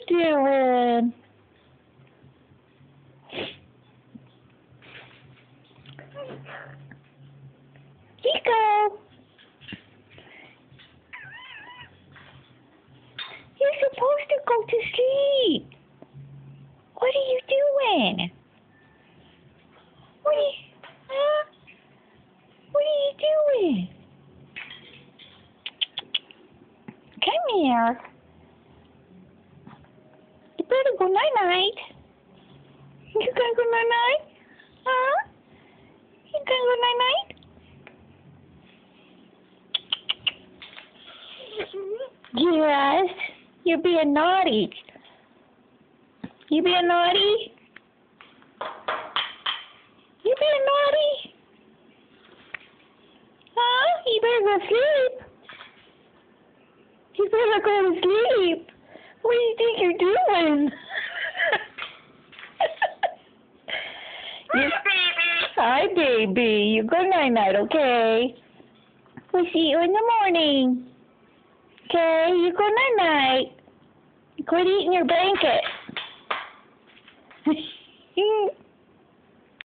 doing? Chico, you're supposed to go to sleep. What are you doing? Huh? What are you doing? Come here. You better go night-night. You gonna go night-night? Huh? You gonna go night-night? Yes. You're being naughty. You being naughty? You being naughty? Huh? You better go sleep. You better go to sleep. What do you think you're doing? Hi, baby. You go night-night, okay? We'll see you in the morning. Okay? You go night-night. Quit eating your blanket.